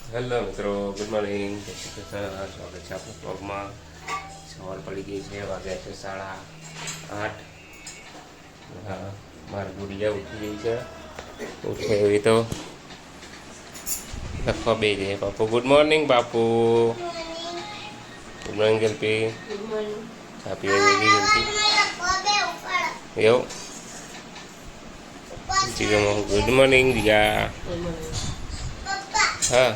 Hello મિત્રો, good morning. જય શ્રી કૃષ્ણ. સ્વાગત છે આપણા બ્લોગમાં. સવાર પડી ગઈ છે, વાગ્યા છે 8:30. હા, મારી ગુડિયા ઉઠી ગઈ છે. ઉઠે એવી તો લખવા બે જાય. બાપુ ગુડ મોર્નિંગ. બાપુ ગુડ મોર્નિંગ. જલ્પી ચા પીવા જલ્દી એવું જીગા ગુડ મોર્નિંગ. જીગા હા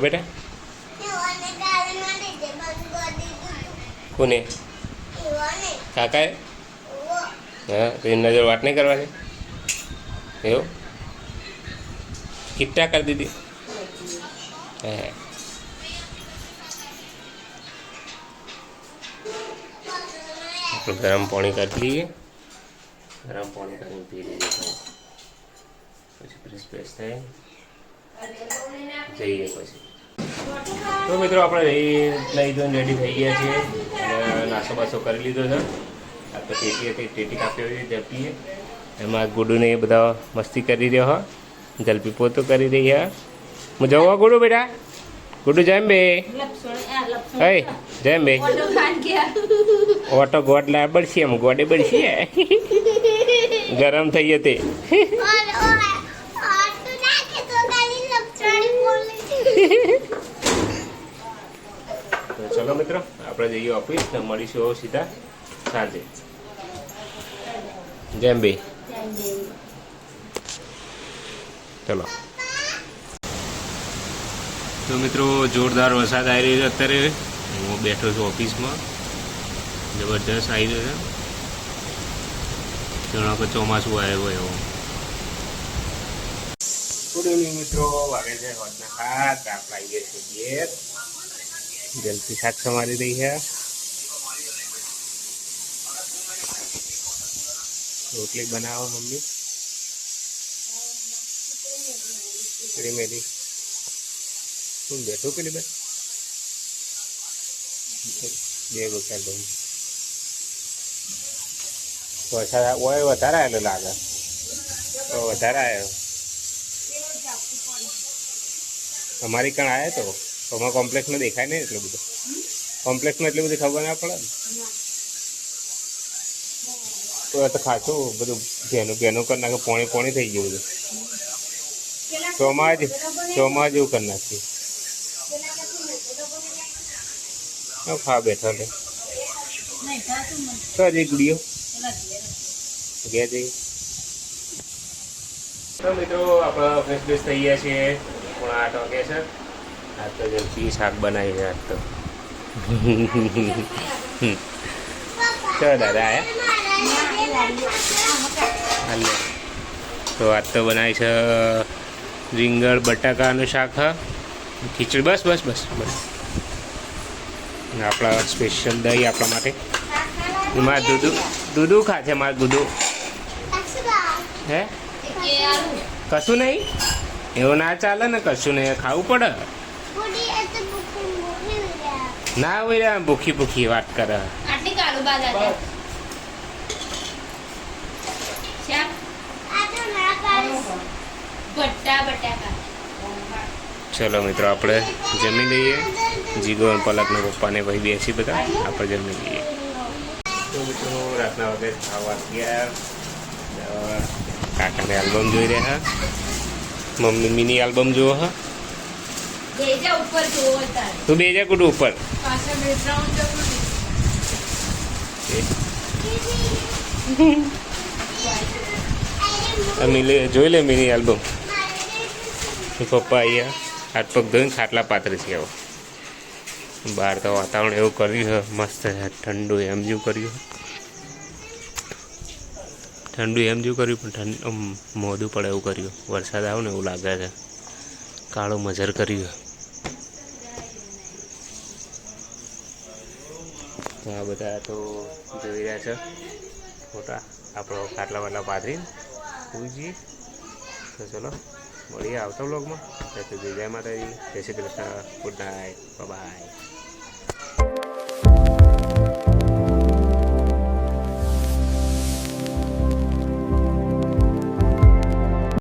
બેટા કોને કાકાએ હા તો એની નજર વાત નહીં કરવાની એવું કિટ્ટા કરી દીધી હા આપણે ગરમ પાણી કરી લઈએ. ગરમ પાણી કરીને પી લઈએ પછી ફ્રેશ થાય જઈએ પછી. તો મિત્રો આપણે લઈ ધોઈને રેડી થઈ ગયા છીએ અને નાસ્તો બાસ્તો કરી લીધો છે. આ તો ટેટી હતી, ટેટી કાપી હોય જલ્પીએ એમાં ગુડુને એ બધા મસ્તી કરી રહ્યો હા. જલ્પી પોતો કરી રહી હા. હું જવું ગુડુ બેટા ગુડુ જેમ બે હે જેમ બે ઓટો ગોડ લા બળશે એમ ગોડે બળશે ગરમ થઈ હતી. ચલો મિત્રો આપણે જઈએ ઓફિસ ને મળીશું સીધા સાંજે. જેમ બે ચલો. તો મિત્રો જોરદાર વરસાદ આવી રહ્યો છે અત્યારે. હું બેઠો છું ઓફિસમાં. જબરદસ્ત આવી રહ્યો છે જાણો કે ચોમાસું આવ્યો એવો. ગુડ ઇવનિંગ મિત્રો. વાગે છે વાગના 7. આપણે આવીએ છીએ ઘેર. જલ્દી શાક સમારી રહી છે. રોટલી બનાવો મમ્મી. મેરી તું બેઠો પેલી બે ગોઠા દઉં. વરસાદ ઓય વધારે આવેલો લાગે. વધારે આવ્યો અમારી કણ આવ્યો તો અમારા કોમ્પ્લેક્સમાં દેખાય નહીં એટલું બધું. કોમ્પ્લેક્સમાં એટલી બધી ખબર ના પડે ને તો ખાસું બધું ઘેનું કરી નાખે. પોણી થઈ ગયું બધું. ચોમા જેવું કરી નાખ્યું. ખા બેઠા લે તો જઈ ગુડીઓ ગયા જઈ. તો મિત્રો આપણા ફ્રેશ ફ્રેશ થઈ ગયા છે. 8 વાગે છે. આજ તો જલ્દી શાક બનાવી છે આજ તો. ચલો દાદા આયા તો આજ તો બનાવી છે રીંગણ બટાકાનું શાક. હા ખીચડી બસ બસ બસ બસ. આપણા સ્પેશિયલ દહીં આપણા માટે. મારે દૂધું ખા છે મારે દૂધું હે કશું નહીં એવું ના ચાલે ને. કશું નહીં ખાવું પડે ના હોય ભૂખી વાત કરે. ચલો મિત્રો આપણે જમી લઈએ. જીગો અને પલકના પપ્પાને ભાઈ બેસી બધા આપણે જમી લઈએ. તો મિત્રો રાતના વખતે ખાવા ગયા. કાકાને આલ્બમ જોઈ રહ્યા. મમ્મી મિની આલ્બમ જુઓ હા. તું બે જા કુટું ઉપર. જોઈ લે મિની આલ્બમ. પપ્પા અહીંયા હાથ પગ ધોઈને ખાટલા પાથરે છે. આવો બહાર તો વાતાવરણ એવું કર્યું છે મસ્ત છે. ઠંડુ એમ જેવું કર્યું પણ મોઢું પડે એવું કર્યું. વરસાદ આવે ને એવું લાગે છે. કાળું મજર કર્યું. તો આ બધા તો જોઈ રહ્યા છે ફોટા. આપણો ખાટલા વાટલા પાથરીને સુઈ જઈએ. તો ચલો મળીએ આવતા વ્લોગમાં. જય માતાજી. જય Shri Krishna. Good night. By.